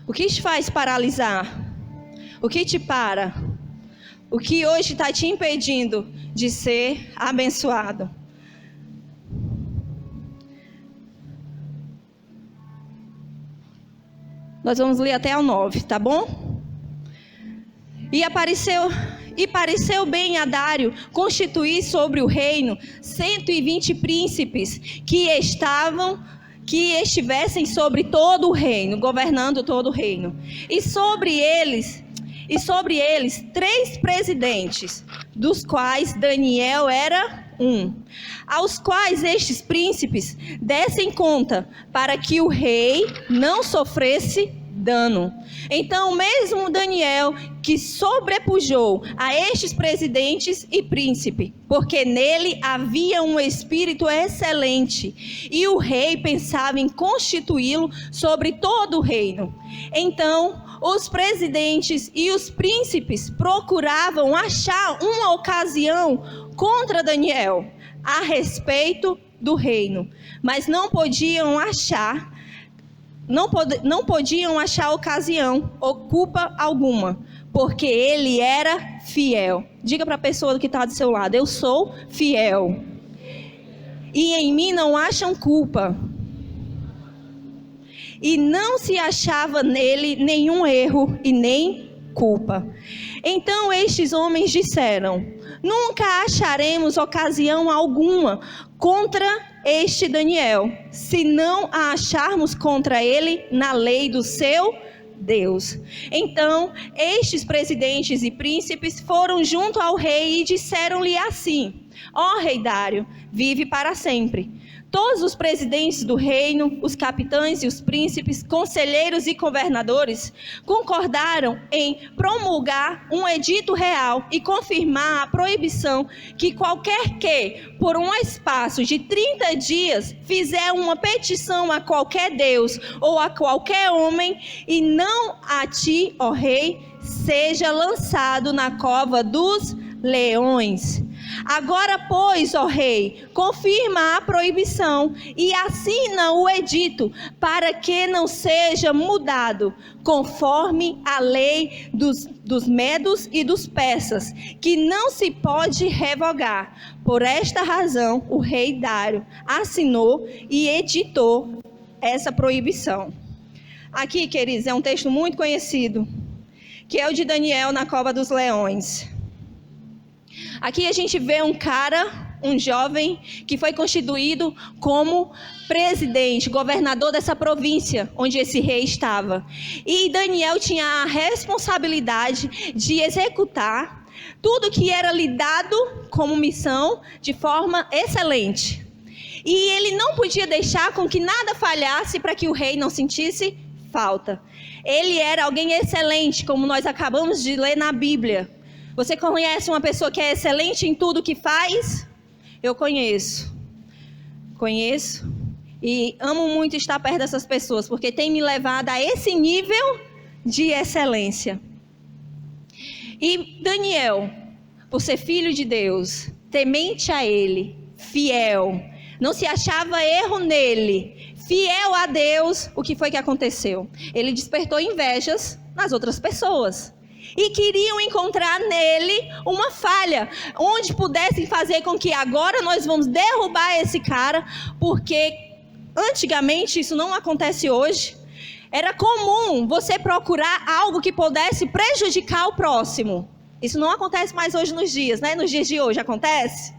O que te faz paralisar? O que te para? O que hoje está te impedindo de ser abençoado? Nós vamos ler até o 9, tá bom? E pareceu bem a Dário constituir sobre o reino 120 príncipes que estivessem sobre todo o reino, governando todo o reino. E sobre eles 3 presidentes, dos quais Daniel era um, aos quais estes príncipes dessem conta, para que o rei não sofresse dano. Então, mesmo Daniel, que sobrepujou a estes presidentes e príncipe, porque nele havia um espírito excelente, e o rei pensava em constituí-lo sobre todo o reino. Então, os presidentes e os príncipes procuravam achar uma ocasião contra Daniel a respeito do reino, mas não podiam achar ocasião ou culpa alguma, porque ele era fiel. Diga para a pessoa que está do seu lado: eu sou fiel, e em mim não acham culpa. E não se achava nele nenhum erro e nem culpa. Então estes homens disseram: nunca acharemos ocasião alguma contra este Daniel, se não a acharmos contra ele na lei do seu Deus. Então estes presidentes e príncipes foram junto ao rei e disseram-lhe assim: ó rei Dário, vive para sempre. Todos os presidentes do reino, os capitães e os príncipes, conselheiros e governadores, concordaram em promulgar um edito real e confirmar a proibição que qualquer que, por um espaço de 30 dias, fizer uma petição a qualquer Deus ou a qualquer homem, e não a ti, ó rei, seja lançado na cova dos leões. Agora, pois, ó rei, confirma a proibição e assina o edito, para que não seja mudado, conforme a lei dos medos e dos persas, que não se pode revogar. Por esta razão, o rei Dário assinou e editou essa proibição. Aqui, queridos, é um texto muito conhecido, que é o de Daniel na cova dos leões. Aqui a gente vê um jovem que foi constituído como presidente, governador dessa província onde esse rei estava. E Daniel tinha a responsabilidade de executar tudo que era lhe dado como missão de forma excelente. E ele não podia deixar com que nada falhasse para que o rei não sentisse falta. Ele era alguém excelente, como nós acabamos de ler na Bíblia. Você conhece uma pessoa que é excelente em tudo que faz? Eu conheço. E amo muito estar perto dessas pessoas, porque tem me levado a esse nível de excelência. E Daniel, por ser filho de Deus, temente a Ele, fiel, não se achava erro nele, fiel a Deus, o que foi que aconteceu? Ele despertou invejas nas outras pessoas. E queriam encontrar nele uma falha, onde pudessem fazer com que agora nós vamos derrubar esse cara, porque antigamente, isso não acontece hoje, era comum você procurar algo que pudesse prejudicar o próximo. Isso não acontece mais hoje nos dias, né? Nos dias de hoje acontece?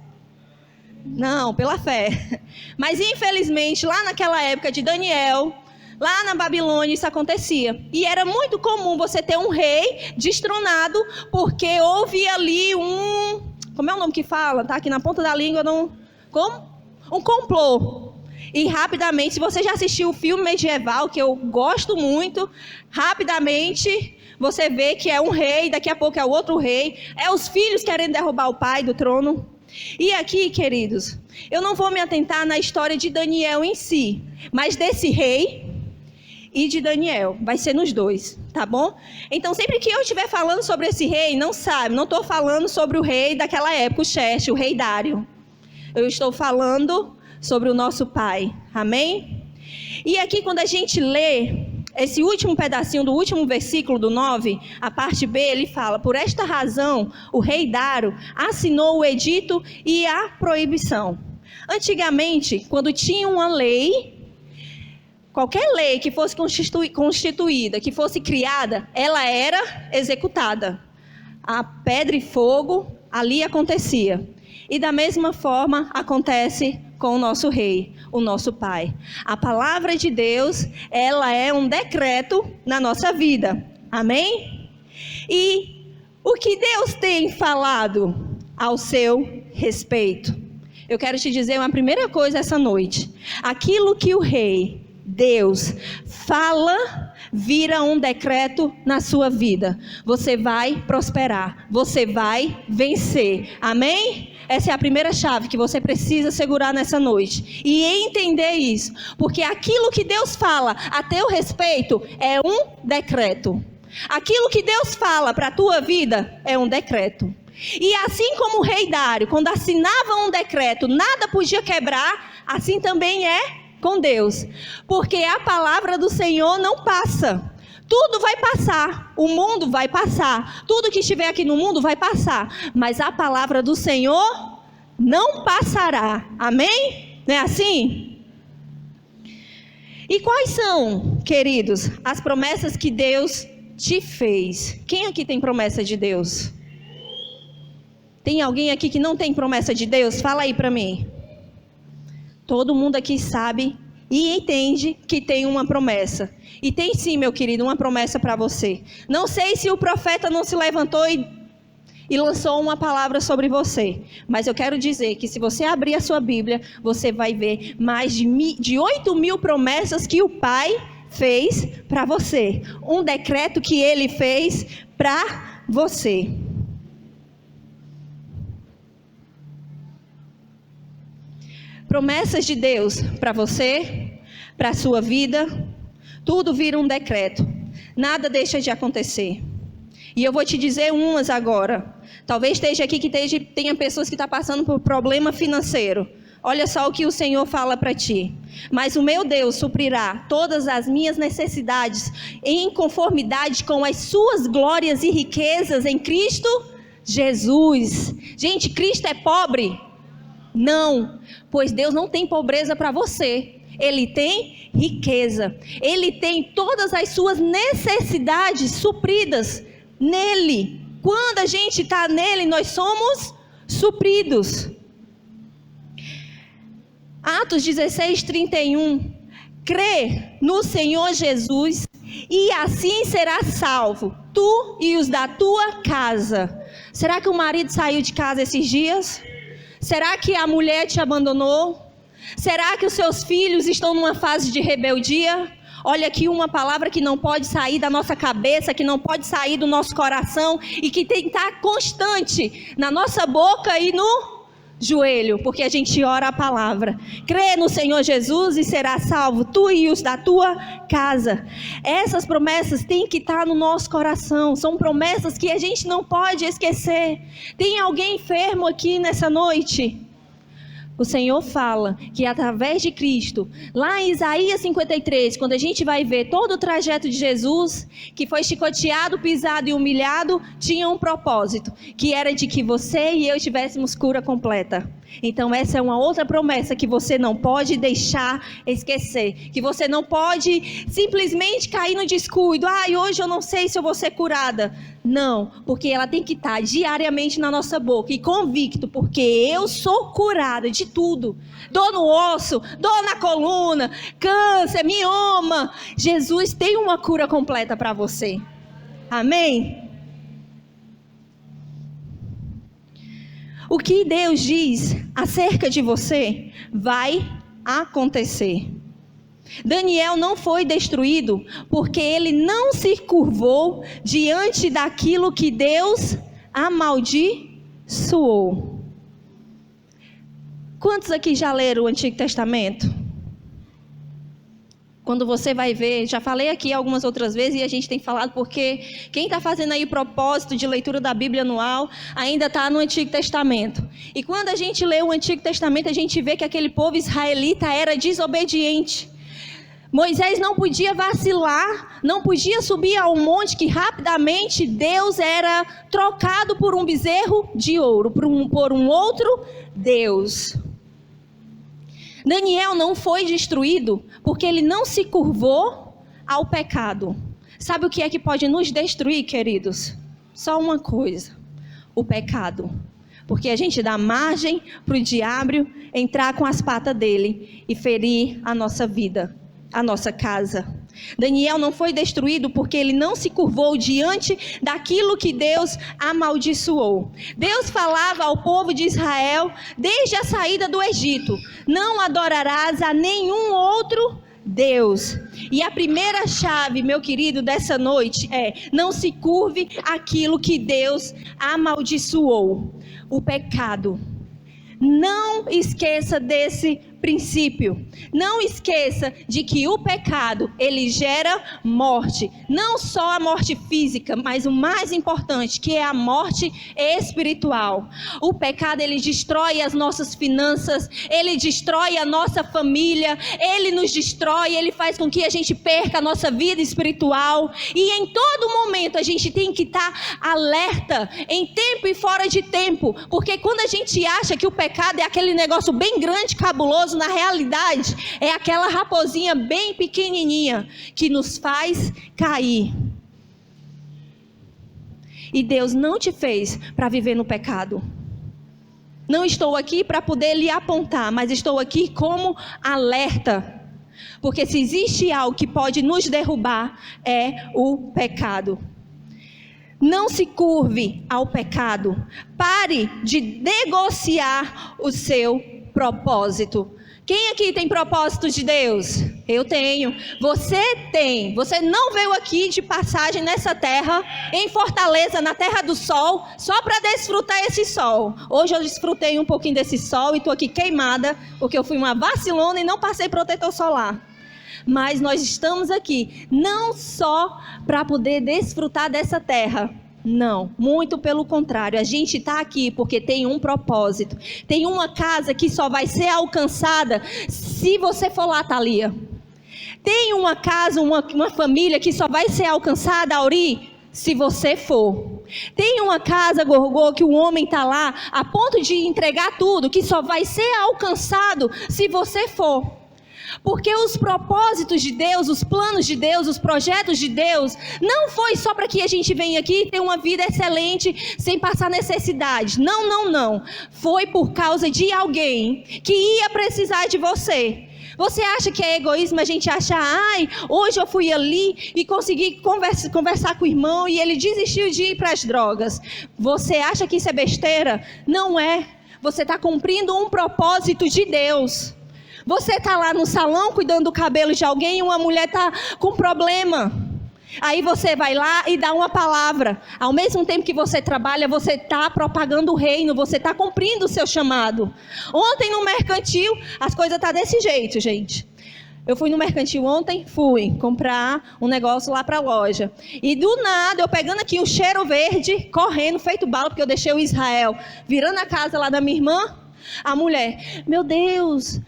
Não, pela fé. Mas infelizmente, lá naquela época de Daniel, lá na Babilônia isso acontecia. E era muito comum você ter um rei destronado, porque houve ali como é o nome que fala? Tá aqui na ponta da língua, um complô. E rapidamente, se você já assistiu o filme medieval, que eu gosto muito, rapidamente você vê que é um rei, daqui a pouco é o outro rei, é os filhos querendo derrubar o pai do trono. E aqui, queridos, eu não vou me atentar na história de Daniel em si, mas desse rei e de Daniel, vai ser nos dois, tá bom? Então, sempre que eu estiver falando sobre esse rei, não estou falando sobre o rei daquela época, o Xerxes, o rei Dário. Eu estou falando sobre o nosso pai, amém? E aqui, quando a gente lê esse último pedacinho do último versículo do 9, a parte B, ele fala: por esta razão, o rei Dário assinou o edito e a proibição. Antigamente, quando tinha uma lei, qualquer lei que fosse constituída, que fosse criada, ela era executada. A pedra e fogo ali acontecia. E da mesma forma acontece com o nosso rei, o nosso pai. A palavra de Deus, ela é um decreto na nossa vida. Amém? E o que Deus tem falado ao seu respeito? Eu quero te dizer uma primeira coisa essa noite. Aquilo que o rei, Deus, fala, vira um decreto na sua vida. Você vai prosperar, você vai vencer. Amém? Essa é a primeira chave que você precisa segurar nessa noite. E entender isso. Porque aquilo que Deus fala a teu respeito é um decreto. Aquilo que Deus fala para a tua vida é um decreto. E assim como o rei Dário, quando assinava um decreto, nada podia quebrar, assim também é com Deus. Porque a palavra do Senhor não passa. Tudo vai passar, o mundo vai passar, tudo que estiver aqui no mundo vai passar, mas a palavra do Senhor não passará, amém? Não é assim? E quais são, queridos, as promessas que Deus te fez? Quem aqui tem promessa de Deus? Tem alguém aqui que não tem promessa de Deus? Fala aí para mim. Todo mundo aqui sabe e entende que tem uma promessa. E tem sim, meu querido, uma promessa para você. Não sei se o profeta não se levantou e lançou uma palavra sobre você. Mas eu quero dizer que se você abrir a sua Bíblia, você vai ver mais de 8.000 promessas que o Pai fez para você. Um decreto que Ele fez para você. Promessas de Deus para você, para a sua vida, tudo vira um decreto. Nada deixa de acontecer. E eu vou te dizer umas agora. Talvez esteja aqui que tenha pessoas que estão passando por problema financeiro. Olha só o que o Senhor fala para ti. Mas o meu Deus suprirá todas as minhas necessidades em conformidade com as suas glórias e riquezas em Cristo Jesus. Gente, Cristo é pobre? Não, pois Deus não tem pobreza para você. Ele tem riqueza. Ele tem todas as suas necessidades supridas nele. Quando a gente está nele, nós somos supridos. Atos 16:31. Crê no Senhor Jesus e assim serás salvo, tu e os da tua casa. Será que o marido saiu de casa esses dias? Será que a mulher te abandonou? Será que os seus filhos estão numa fase de rebeldia? Olha aqui uma palavra que não pode sair da nossa cabeça, que não pode sair do nosso coração e que tem que estar constante na nossa boca e no joelho, porque a gente ora a palavra. Crê no Senhor Jesus e será salvo, tu e os da tua casa. Essas promessas têm que estar no nosso coração. São promessas que a gente não pode esquecer. Tem alguém enfermo aqui nessa noite? O Senhor fala que através de Cristo, lá em Isaías 53, quando a gente vai ver todo o trajeto de Jesus, que foi chicoteado, pisado e humilhado, tinha um propósito, que era de que você e eu tivéssemos cura completa. Então essa é uma outra promessa que você não pode deixar esquecer, que você não pode simplesmente cair no descuido. Hoje eu não sei se eu vou ser curada. Não, porque ela tem que estar diariamente na nossa boca e convicto, porque eu sou curada de tudo. Dor no osso, dor na coluna, câncer, mioma. Jesus tem uma cura completa para você. Amém? O que Deus diz acerca de você vai acontecer. Daniel não foi destruído porque ele não se curvou diante daquilo que Deus amaldiçoou. Quantos aqui já leram o Antigo Testamento? Quando você vai ver, já falei aqui algumas outras vezes e a gente tem falado porque quem está fazendo aí propósito de leitura da Bíblia anual ainda está no Antigo Testamento. E quando a gente lê o Antigo Testamento, a gente vê que aquele povo israelita era desobediente. Moisés não podia vacilar, não podia subir a um monte que rapidamente Deus era trocado por um bezerro de ouro, por um outro Deus. Daniel não foi destruído porque ele não se curvou ao pecado. Sabe o que é que pode nos destruir, queridos? Só uma coisa: o pecado. Porque a gente dá margem para o diabo entrar com as patas dele e ferir a nossa vida, a nossa casa. Daniel não foi destruído porque ele não se curvou diante daquilo que Deus amaldiçoou. Deus falava ao povo de Israel desde a saída do Egito: não adorarás a nenhum outro Deus. E a primeira chave, meu querido, dessa noite é: não se curve àquilo que Deus amaldiçoou. O pecado. Não esqueça desse princípio. Não esqueça de que o pecado, ele gera morte. Não só a morte física, mas o mais importante, que é a morte espiritual. O pecado, ele destrói as nossas finanças, ele destrói a nossa família, ele nos destrói, ele faz com que a gente perca a nossa vida espiritual. E em todo momento a gente tem que estar alerta, em tempo e fora de tempo. Porque quando a gente acha que o pecado é aquele negócio bem grande, cabuloso, na realidade é aquela raposinha bem pequenininha que nos faz cair. E Deus não te fez para viver no pecado. Não estou aqui para poder lhe apontar, mas estou aqui como alerta. Porque se existe algo que pode nos derrubar, é o pecado. Não se curve ao pecado. Pare de negociar o seu propósito. Quem aqui tem propósito de Deus? Eu tenho. Você tem. Você não veio aqui de passagem nessa terra, em Fortaleza, na terra do sol, só para desfrutar esse sol. Hoje eu desfrutei um pouquinho desse sol e estou aqui queimada, porque eu fui uma vacilona e não passei protetor solar. Mas nós estamos aqui não só para poder desfrutar dessa terra. Não, muito pelo contrário, a gente está aqui porque tem um propósito. Tem uma casa que só vai ser alcançada se você for lá, Thalia. Tem uma casa, uma família que só vai ser alcançada, Auri, se você for. Tem uma casa, Gorgô, que o homem está lá a ponto de entregar tudo, que só vai ser alcançado se você for. Porque os propósitos de Deus, os planos de Deus, os projetos de Deus, não foi só para que a gente venha aqui e tenha uma vida excelente sem passar necessidade. Não, não, não. Foi por causa de alguém que ia precisar de você. Você acha que é egoísmo a gente achar, hoje eu fui ali e consegui conversar com o irmão e ele desistiu de ir para as drogas. Você acha que isso é besteira? Não é. Você está cumprindo um propósito de Deus. Você está lá no salão cuidando do cabelo de alguém e uma mulher está com problema. Aí você vai lá e dá uma palavra. Ao mesmo tempo que você trabalha, você está propagando o reino, você está cumprindo o seu chamado. Ontem no mercantil, as coisas estão desse jeito, gente. Eu fui no mercantil ontem, fui comprar um negócio lá para a loja. E do nada, eu pegando aqui um cheiro verde, correndo, feito bala, porque eu deixei o Israel virando a casa lá da minha irmã. A mulher, meu Deus...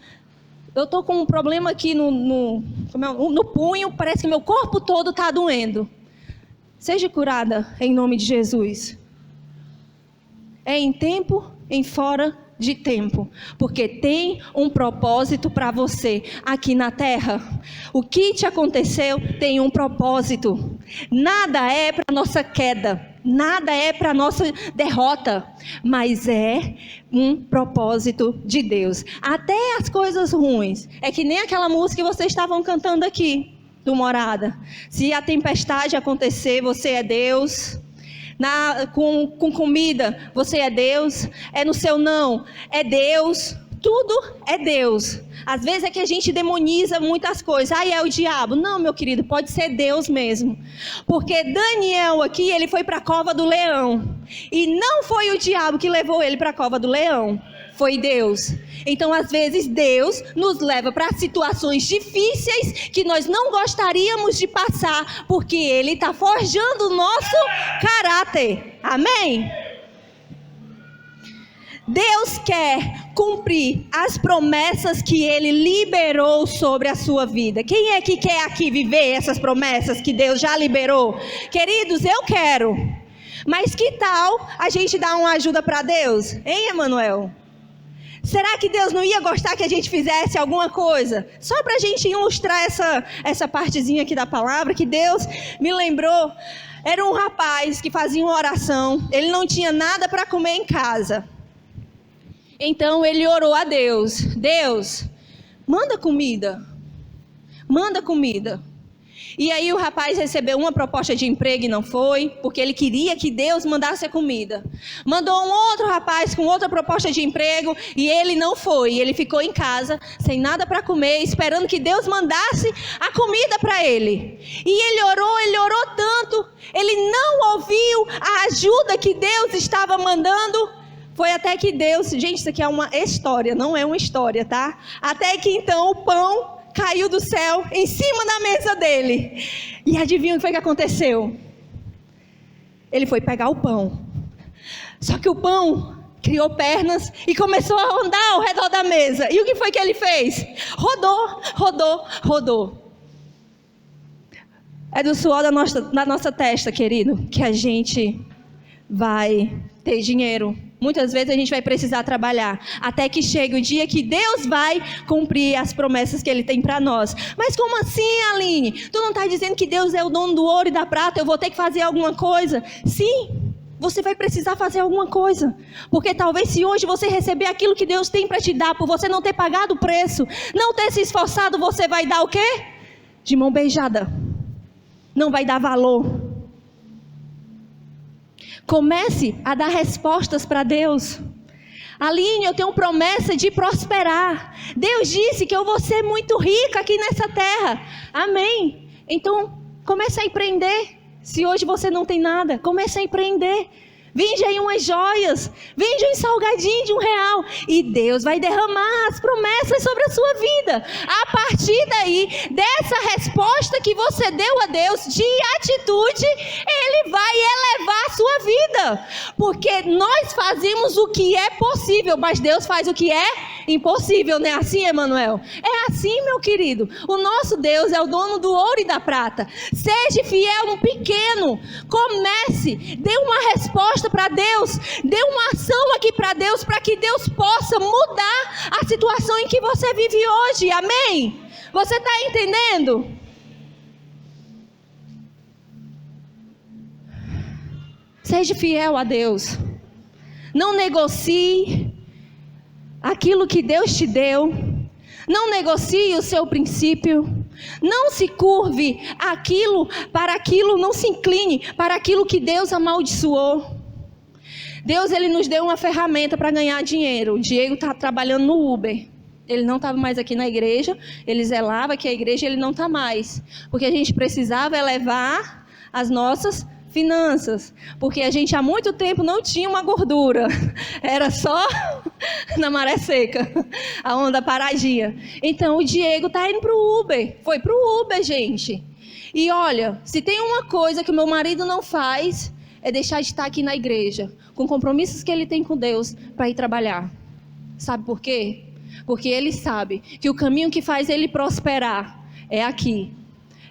Eu estou com um problema aqui no punho, parece que meu corpo todo está doendo. Seja curada em nome de Jesus. É em tempo, em fora de tempo. Porque tem um propósito para você aqui na terra. O que te aconteceu tem um propósito. Nada é para nossa queda. Nada é para nossa derrota, mas é um propósito de Deus. Até as coisas ruins, é que nem aquela música que vocês estavam cantando aqui, do Morada. Se a tempestade acontecer, você é Deus. Com comida, você é Deus. É no seu não, é Deus. Tudo é Deus. Às vezes é que a gente demoniza muitas coisas. É o diabo. Não, meu querido, pode ser Deus mesmo. Porque Daniel aqui, ele foi para a cova do leão. E não foi o diabo que levou ele para a cova do leão. Foi Deus. Então, às vezes, Deus nos leva para situações difíceis que nós não gostaríamos de passar. Porque Ele está forjando o nosso caráter. Amém? Deus quer cumprir as promessas que Ele liberou sobre a sua vida. Quem é que quer aqui viver essas promessas que Deus já liberou? Queridos, eu quero. Mas que tal a gente dar uma ajuda para Deus? Hein, Emanuel? Será que Deus não ia gostar que a gente fizesse alguma coisa? Só para a gente ilustrar essa partezinha aqui da palavra, que Deus me lembrou. Era um rapaz que fazia uma oração. Ele não tinha nada para comer em casa. Então ele orou a Deus. Deus, manda comida. Manda comida. E aí o rapaz recebeu uma proposta de emprego e não foi, porque ele queria que Deus mandasse a comida. Mandou um outro rapaz com outra proposta de emprego e ele não foi. Ele ficou em casa, sem nada para comer, esperando que Deus mandasse a comida para ele. E ele orou tanto, ele não ouviu a ajuda que Deus estava mandando. Foi até que Deus... Gente, isso aqui é uma história, não é uma história, tá? Até que então o pão caiu do céu em cima da mesa dele. E adivinha o que foi que aconteceu? Ele foi pegar o pão. Só que o pão criou pernas e começou a andar ao redor da mesa. E o que foi que ele fez? Rodou. É do suor da nossa testa, querido, que a gente vai ter dinheiro. Muitas vezes a gente vai precisar trabalhar até que chegue o dia que Deus vai cumprir as promessas que Ele tem para nós. Mas como assim, Aline? Tu não está dizendo que Deus é o dono do ouro e da prata? Eu vou ter que fazer alguma coisa? Sim, você vai precisar fazer alguma coisa. Porque talvez se hoje você receber aquilo que Deus tem para te dar, por você não ter pagado o preço, não ter se esforçado, você vai dar o quê? De mão beijada. Não vai dar valor. Comece a dar respostas para Deus. Aline, eu tenho promessa de prosperar. Deus disse que eu vou ser muito rica aqui nessa terra. Amém. Então, comece a empreender. Se hoje você não tem nada, comece a empreender. Vende aí umas joias, vende um salgadinho de R$1 e Deus vai derramar as promessas sobre a sua vida. A partir daí, dessa resposta que você deu a Deus de atitude, Ele vai elevar a sua vida. Porque nós fazemos o que é possível, mas Deus faz o que é impossível, não é assim, Emanuel? É assim, meu querido. O nosso Deus é o dono do ouro e da prata. Seja fiel no pequeno. Comece, dê uma resposta para Deus, dê uma ação aqui para Deus, para que Deus possa mudar a situação em que você vive hoje, amém? Você está entendendo? Seja fiel a Deus, não negocie aquilo que Deus te deu, não negocie o seu princípio. Não se curve para aquilo, não se incline para aquilo que Deus amaldiçoou. Deus, Ele nos deu uma ferramenta para ganhar dinheiro. O Diego está trabalhando no Uber. Ele não estava mais aqui na igreja. Ele zelava que a igreja ele não está mais. Porque a gente precisava elevar as nossas finanças. Porque a gente há muito tempo não tinha uma gordura. Era só na maré seca. A onda paradinha. Então o Diego está indo para o Uber. Foi para o Uber, gente. E olha, se tem uma coisa que o meu marido não faz, é deixar de estar aqui na igreja, com compromissos que ele tem com Deus, para ir trabalhar. Sabe por quê? Porque ele sabe que o caminho que faz ele prosperar é aqui,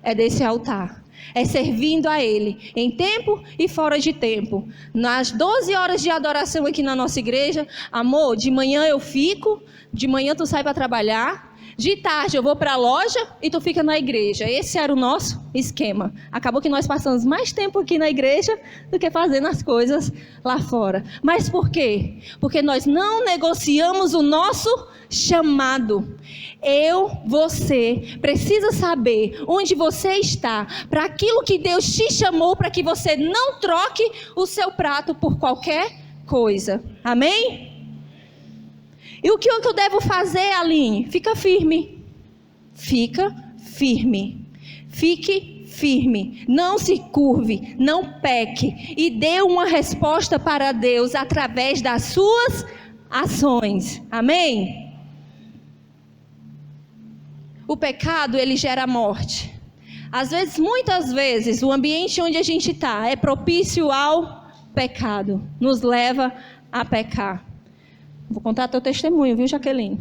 é desse altar. É servindo a Ele, em tempo e fora de tempo. Nas 12 horas de adoração aqui na nossa igreja, amor, de manhã eu fico, de manhã tu sai para trabalhar, de tarde eu vou para a loja e tu fica na igreja. Esse era o nosso esquema. Acabou que nós passamos mais tempo aqui na igreja do que fazendo as coisas lá fora. Mas por quê? Porque nós não negociamos o nosso chamado. Você precisa saber onde você está, para aquilo que Deus te chamou, para que você não troque o seu prato por qualquer coisa. Amém? E o que eu devo fazer, Aline? Fica firme. Fica firme. Fique firme. Não se curve. Não peque. E dê uma resposta para Deus através das suas ações. Amém? O pecado, ele gera morte. Às vezes, muitas vezes, o ambiente onde a gente está é propício ao pecado. Nos leva a pecar. Vou contar teu testemunho, viu, Jaqueline?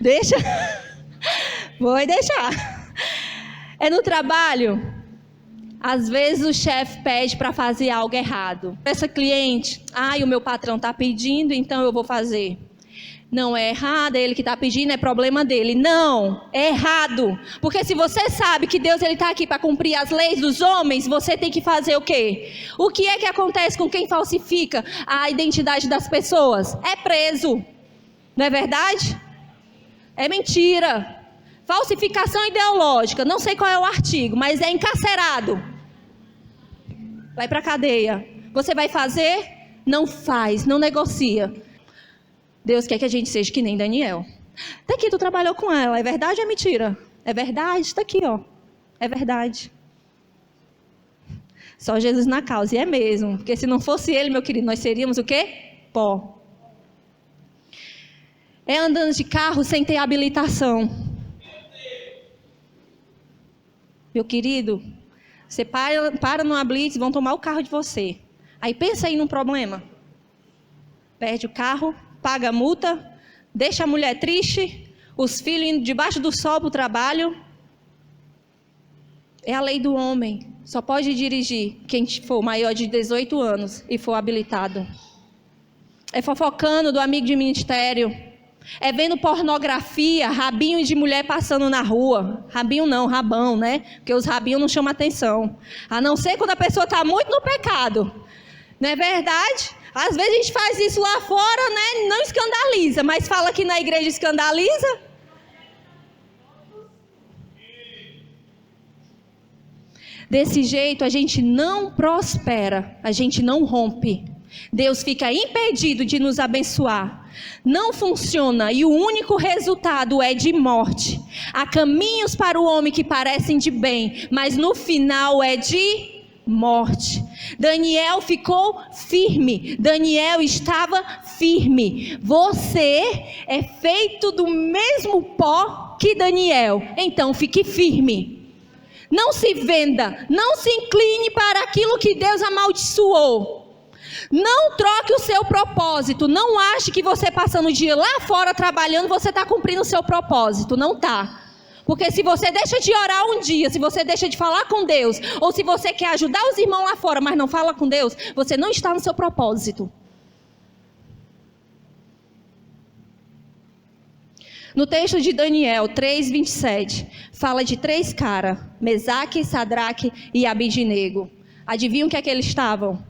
Deixa. Vou deixar. É no trabalho. Às vezes o chefe pede para fazer algo errado. Essa cliente, o meu patrão está pedindo, então eu vou fazer. Não é errado, é ele que está pedindo, é problema dele. Não, é errado. Porque se você sabe que Deus está aqui para cumprir as leis dos homens, você tem que fazer o quê? O que é que acontece com quem falsifica a identidade das pessoas? É preso. Não é verdade? É mentira. Falsificação ideológica, não sei qual é o artigo, mas é encarcerado. Vai para a cadeia. Você vai fazer? Não faz, não negocia. Deus quer que a gente seja que nem Daniel. Tá aqui, tu trabalhou com ela, é verdade ou é mentira? É verdade, está aqui, ó. É verdade. Só Jesus na causa, e é mesmo. Porque se não fosse ele, meu querido, nós seríamos o quê? Pó. É andando de carro sem ter habilitação. Meu querido, você para numa blitz, vão tomar o carro de você. Aí pensa aí num problema. Perde o carro, paga a multa, deixa a mulher triste, os filhos indo debaixo do sol para o trabalho. É a lei do homem. Só pode dirigir quem for maior de 18 anos e for habilitado. É fofocando do amigo de ministério. É vendo pornografia, rabinho de mulher passando na rua. Rabinho não, rabão, né? Porque os rabinhos não chamam atenção. A não ser quando a pessoa está muito no pecado. Não é verdade? Às vezes a gente faz isso lá fora, né? Não escandaliza, mas fala que na igreja escandaliza. Desse jeito a gente não prospera, a gente não rompe. Deus fica impedido de nos abençoar. Não funciona e o único resultado é de morte. Há caminhos para o homem que parecem de bem, mas no final é de morte. Daniel ficou firme. Daniel estava firme. Você é feito do mesmo pó que Daniel. Então fique firme. Não se venda. Não se incline para aquilo que Deus amaldiçoou. Não troque o seu propósito. Não ache que você passando o dia lá fora trabalhando, você está cumprindo o seu propósito. Não está. Porque se você deixa de orar um dia, se você deixa de falar com Deus, ou se você quer ajudar os irmãos lá fora, mas não fala com Deus, você não está no seu propósito. No texto de Daniel 3:27, fala de 3 caras, Mesaque, Sadraque e Abidnego. Adivinham o que é que eles estavam?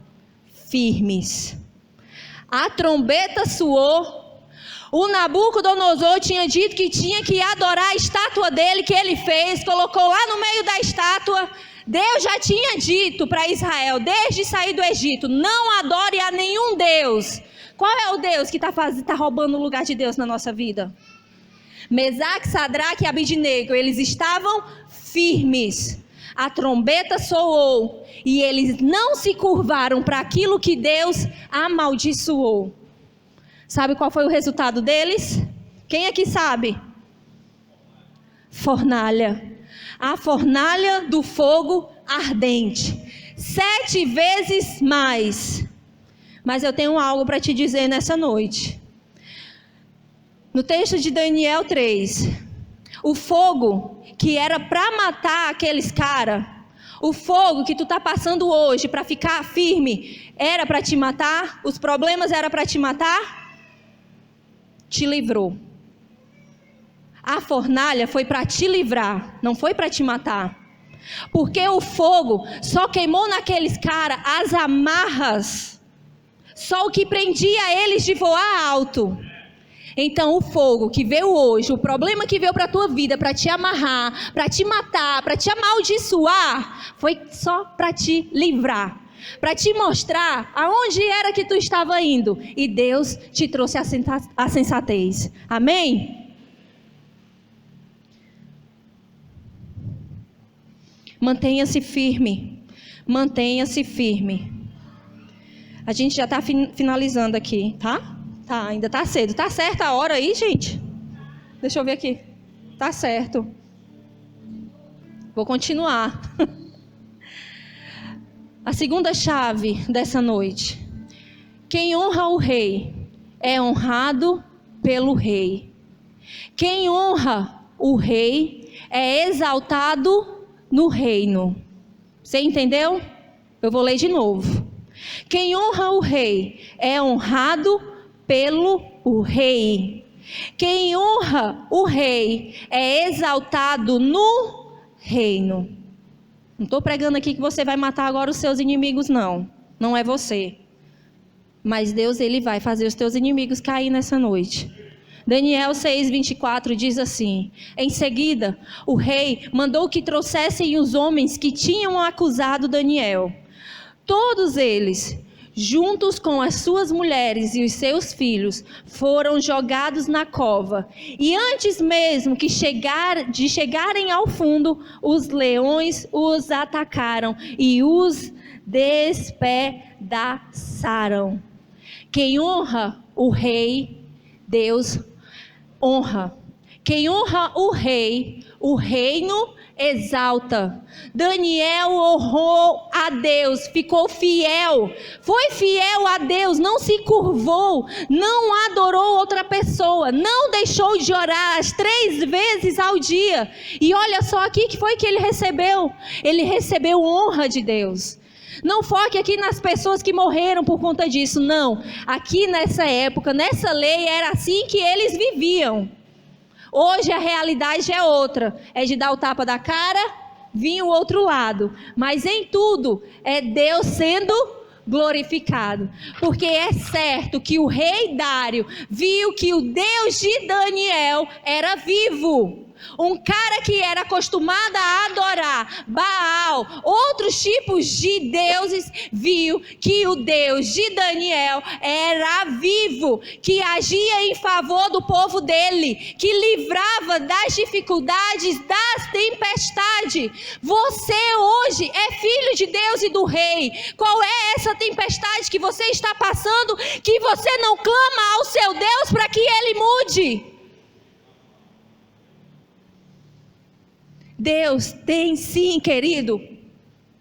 Firmes. A trombeta soou. O Nabucodonosor tinha dito que tinha que adorar a estátua dele que ele fez, colocou lá no meio da estátua. Deus já tinha dito para Israel, desde sair do Egito, não adore a nenhum Deus. Qual é o Deus que está roubando o lugar de Deus na nossa vida? Mesaque, Sadraque e Abidnego, eles estavam firmes. A trombeta soou e eles não se curvaram para aquilo que Deus amaldiçoou. Sabe qual foi o resultado deles? Quem aqui sabe? Fornalha. A fornalha do fogo ardente. 7 vezes mais. Mas eu tenho algo para te dizer nessa noite. No texto de Daniel 3, o fogo que era para matar aqueles caras, o fogo que tu está passando hoje para ficar firme, era para te matar? Os problemas eram para te matar? Te livrou. A fornalha foi para te livrar, não foi para te matar. Porque o fogo só queimou naqueles caras as amarras, só o que prendia eles de voar alto. Então o fogo que veio hoje, o problema que veio para a tua vida, para te amarrar, para te matar, para te amaldiçoar, foi só para te livrar. Para te mostrar aonde era que tu estava indo. E Deus te trouxe a sensatez. Amém? Mantenha-se firme. Mantenha-se firme. A gente já está finalizando aqui, tá? Tá, ainda está cedo. Tá certa a hora aí, gente? Deixa eu ver aqui. Tá certo. Vou continuar. A segunda chave dessa noite. Quem honra o rei é honrado pelo rei. Quem honra o rei é exaltado no reino. Você entendeu? Eu vou ler de novo. Quem honra o rei é honrado pelo rei. Quem honra o rei é exaltado no reino. Não estou pregando aqui que você vai matar agora os seus inimigos, não. Não é você. Mas Deus, Ele vai fazer os teus inimigos cair nessa noite. Daniel 6:24 diz assim: em seguida, o rei mandou que trouxessem os homens que tinham acusado Daniel. Todos eles, juntos com as suas mulheres e os seus filhos, foram jogados na cova. E antes mesmo de chegarem ao fundo, os leões os atacaram e os despedaçaram. Quem honra o rei, Deus honra. Quem honra o rei, o reino exalta. Daniel honrou a Deus, ficou fiel, foi fiel a Deus, não se curvou, não adorou outra pessoa, não deixou de orar as 3 vezes ao dia. E olha só aqui que foi que ele recebeu honra de Deus. Não foque aqui nas pessoas que morreram por conta disso, não. Aqui nessa época, nessa lei, era assim que eles viviam. Hoje a realidade é outra, é de dar o tapa da cara, vir o outro lado. Mas em tudo é Deus sendo glorificado. Porque é certo que o rei Dário viu que o Deus de Daniel era vivo. Um cara que era acostumado a adorar Baal, outros tipos de deuses, viu que o Deus de Daniel era vivo, que agia em favor do povo dele, que livrava das dificuldades, das tempestades. Você hoje é filho de Deus e do rei. Qual é essa tempestade que você está passando, que você não clama ao seu Deus para que ele mude? Deus tem sim, querido,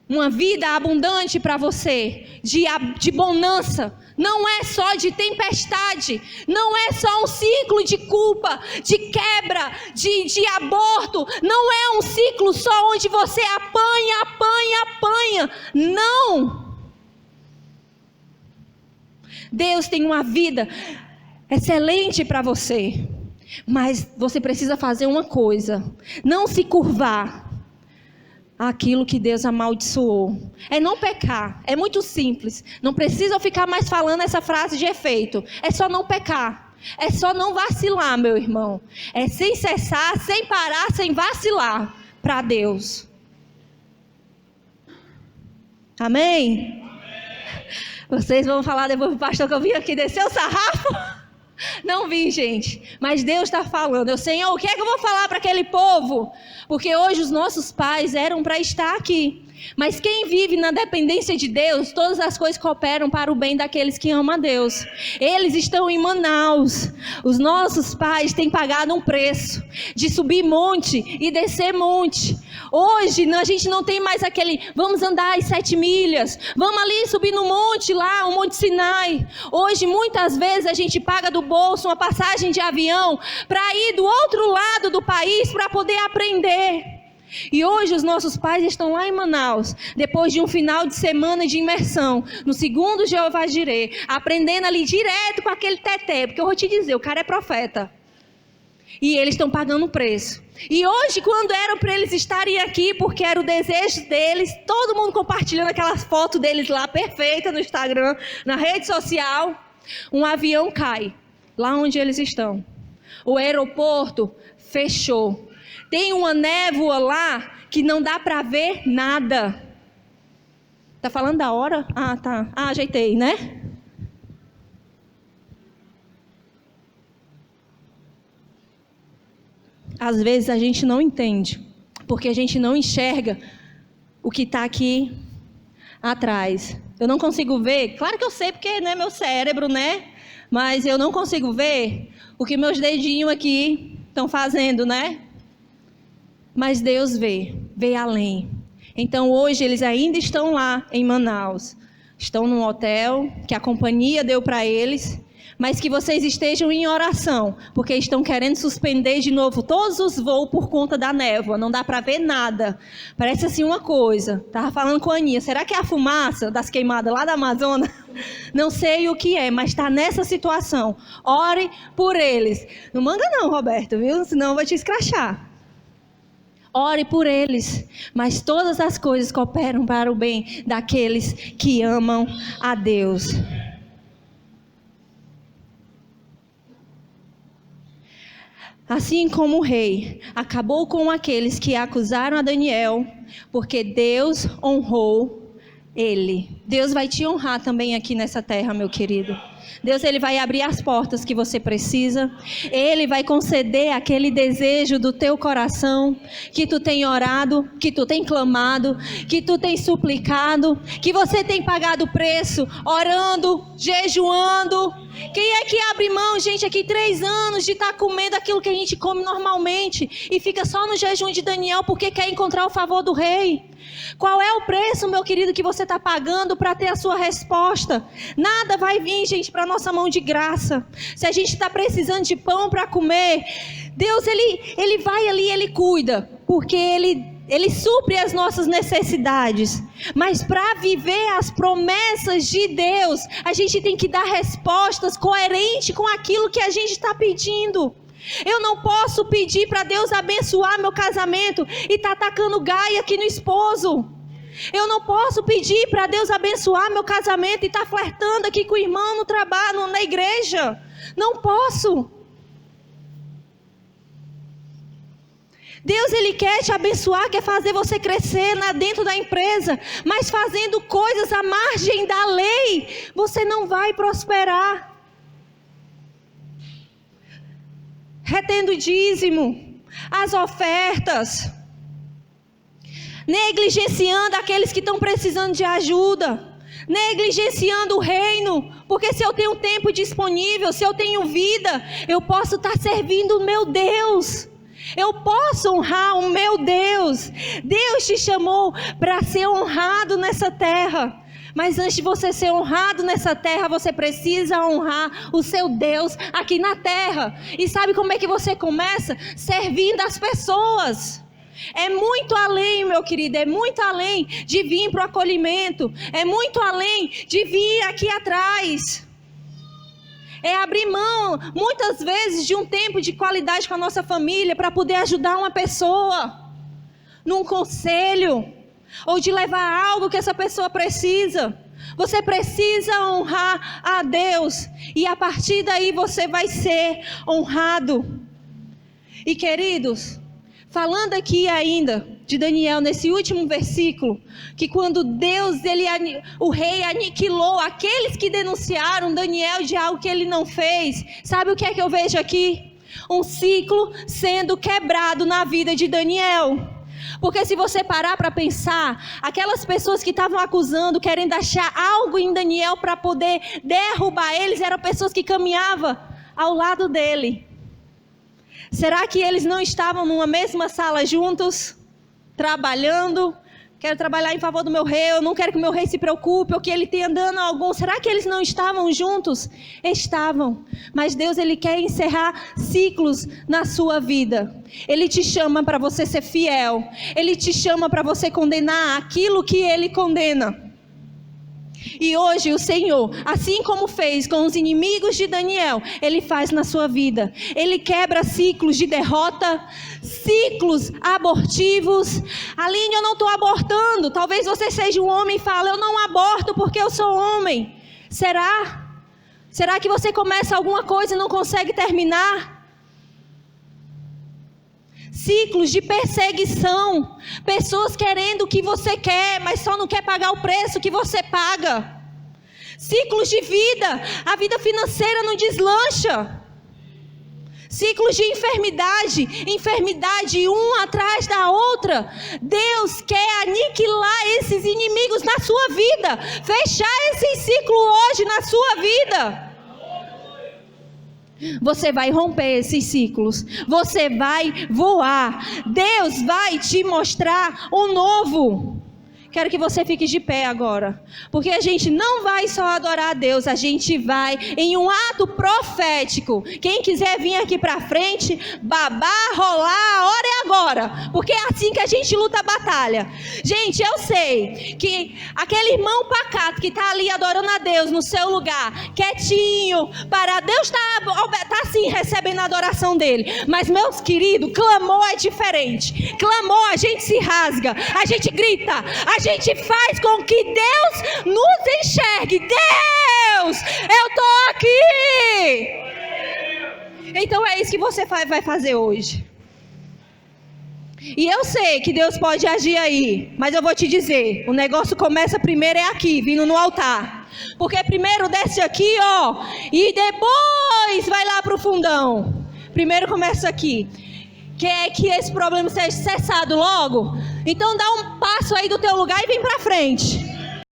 uma vida abundante para você, de bonança. Não é só de tempestade, não é só um ciclo de culpa, de quebra, de aborto. Não é um ciclo só onde você apanha. Não! Deus tem uma vida excelente para você. Mas você precisa fazer uma coisa: não se curvar àquilo que Deus amaldiçoou. É não pecar. É muito simples. Não precisa ficar mais falando essa frase de efeito. É só não pecar. É só não vacilar, meu irmão. É sem cessar, sem parar, sem vacilar para Deus. Amém? Vocês vão falar depois pro pastor que eu vim aqui descer o sarrafo? Não vim, gente, mas Deus está falando. Eu, Senhor, o que é que eu vou falar para aquele povo? Porque hoje os nossos pais eram para estar aqui. Mas quem vive na dependência de Deus, todas as coisas cooperam para o bem daqueles que amam a Deus. Eles estão em Manaus. Os nossos pais têm pagado um preço de subir monte e descer monte. Hoje a gente não tem mais aquele, vamos andar as 7 milhas, vamos ali subir no monte lá, o Monte Sinai. Hoje muitas vezes a gente paga do bolso uma passagem de avião para ir do outro lado do país para poder aprender. E hoje os nossos pais estão lá em Manaus, depois de um final de semana de imersão, no segundo Jeová Jireh, aprendendo ali direto com aquele teté, porque eu vou te dizer, o cara é profeta. E eles estão pagando o preço. E hoje, quando era para eles estarem aqui, porque era o desejo deles, todo mundo compartilhando aquelas fotos deles lá, perfeita no Instagram, na rede social, um avião cai, lá onde eles estão. O aeroporto fechou. Tem uma névoa lá que não dá para ver nada. Tá falando da hora? Ah, tá. Ah, ajeitei, né? Às vezes a gente não entende, porque a gente não enxerga o que está aqui atrás. Eu não consigo ver, claro que eu sei porque não é meu cérebro, né? Mas eu não consigo ver o que meus dedinhos aqui estão fazendo, né? Mas Deus vê além. Então hoje eles ainda estão lá em Manaus, estão num hotel que a companhia deu para eles, mas que vocês estejam em oração, porque estão querendo suspender de novo todos os voos por conta da névoa, não dá para ver nada. Parece assim uma coisa, estava falando com a Aninha, será que é a fumaça das queimadas lá da Amazônia? Não sei o que é, mas está nessa situação. Ore por eles. Não manga não, Roberto, viu? Senão eu vou te escrachar. Ore por eles, mas todas as coisas cooperam para o bem daqueles que amam a Deus. Assim como o rei acabou com aqueles que acusaram a Daniel, porque Deus honrou ele. Deus vai te honrar também aqui nessa terra, meu querido. Deus, ele vai abrir as portas que você precisa. Ele vai conceder aquele desejo do teu coração, que tu tem orado, que tu tem clamado, que tu tem suplicado, que você tem pagado preço, orando, jejuando. Quem é que abre mão, gente, aqui 3 anos de estar comendo aquilo que a gente come normalmente e fica só no jejum de Daniel porque quer encontrar o favor do rei? Qual é o preço, meu querido, que você está pagando para ter a sua resposta? Nada vai vir, gente, para a nossa mão de graça. Se a gente está precisando de pão para comer, Deus, ele vai ali, ele cuida, porque Ele supre as nossas necessidades. Mas para viver as promessas de Deus, a gente tem que dar respostas coerentes com aquilo que a gente está pedindo. Eu não posso pedir para Deus abençoar meu casamento e estar tacando gaia aqui no esposo. Eu não posso pedir para Deus abençoar meu casamento e estar flertando aqui com o irmão no trabalho, na igreja. Não posso. Deus, ele quer te abençoar, quer fazer você crescer dentro da empresa, mas fazendo coisas à margem da lei, você não vai prosperar. Retendo o dízimo, as ofertas, negligenciando aqueles que estão precisando de ajuda, negligenciando o reino, porque se eu tenho tempo disponível, se eu tenho vida, eu posso estar servindo o meu Deus. Eu posso honrar o meu Deus. Deus te chamou para ser honrado nessa terra. Mas antes de você ser honrado nessa terra, você precisa honrar o seu Deus aqui na terra. E sabe como é que você começa? Servindo as pessoas. É muito além, meu querido, é muito além de vir para o acolhimento. É muito além de vir aqui atrás. É abrir mão, muitas vezes, de um tempo de qualidade com a nossa família para poder ajudar uma pessoa num conselho ou de levar algo que essa pessoa precisa. Você precisa honrar a Deus e a partir daí você vai ser honrado. E queridos, falando aqui ainda de Daniel, nesse último versículo, que quando Deus, o rei aniquilou aqueles que denunciaram Daniel de algo que ele não fez, sabe o que é que eu vejo aqui? Um ciclo sendo quebrado na vida de Daniel. Porque se você parar para pensar, aquelas pessoas que estavam acusando, querendo achar algo em Daniel para poder derrubar eles, eram pessoas que caminhavam ao lado dele. Será que eles não estavam numa mesma sala juntos? Trabalhando, quero trabalhar em favor do meu rei, eu não quero que o meu rei se preocupe, ou que ele tenha dano algum. Será que eles não estavam juntos? Estavam, mas Deus, ele quer encerrar ciclos na sua vida. Ele te chama para você ser fiel, ele te chama para você condenar aquilo que ele condena. E hoje o Senhor, assim como fez com os inimigos de Daniel, ele faz na sua vida. Ele quebra ciclos de derrota, ciclos abortivos. Aline, eu não estou abortando. Talvez você seja um homem e fale, eu não aborto porque eu sou homem. Será? Será que você começa alguma coisa e não consegue terminar? Ciclos de perseguição, pessoas querendo o que você quer, mas só não quer pagar o preço que você paga. Ciclos de vida, a vida financeira não deslancha. Ciclos de enfermidade uma atrás da outra. Deus quer aniquilar esses inimigos na sua vida, fechar esse ciclo hoje na sua vida. Você vai romper esses ciclos, você vai voar. Deus vai te mostrar o novo Quero que você fique de pé agora, porque a gente não vai só adorar a Deus, a gente vai em um ato profético. Quem quiser vir aqui para frente, babar, rolar, a hora é agora, porque é assim que a gente luta a batalha. Gente, eu sei que aquele irmão pacato que está ali adorando a Deus no seu lugar, quietinho, para Deus tá assim recebendo a adoração dele, mas meus queridos, clamor é diferente. Clamor, a gente se rasga, a gente grita, a gente faz com que Deus nos enxergue. Deus, eu tô aqui. Então é isso que você vai fazer hoje. E eu sei que Deus pode agir aí, mas eu vou te dizer, o negócio começa primeiro é aqui, vindo no altar. Porque primeiro desce aqui, ó, e depois vai lá pro fundão. Primeiro começa aqui. Quer que esse problema seja cessado logo? Então dá um passo aí do teu lugar e vem pra frente.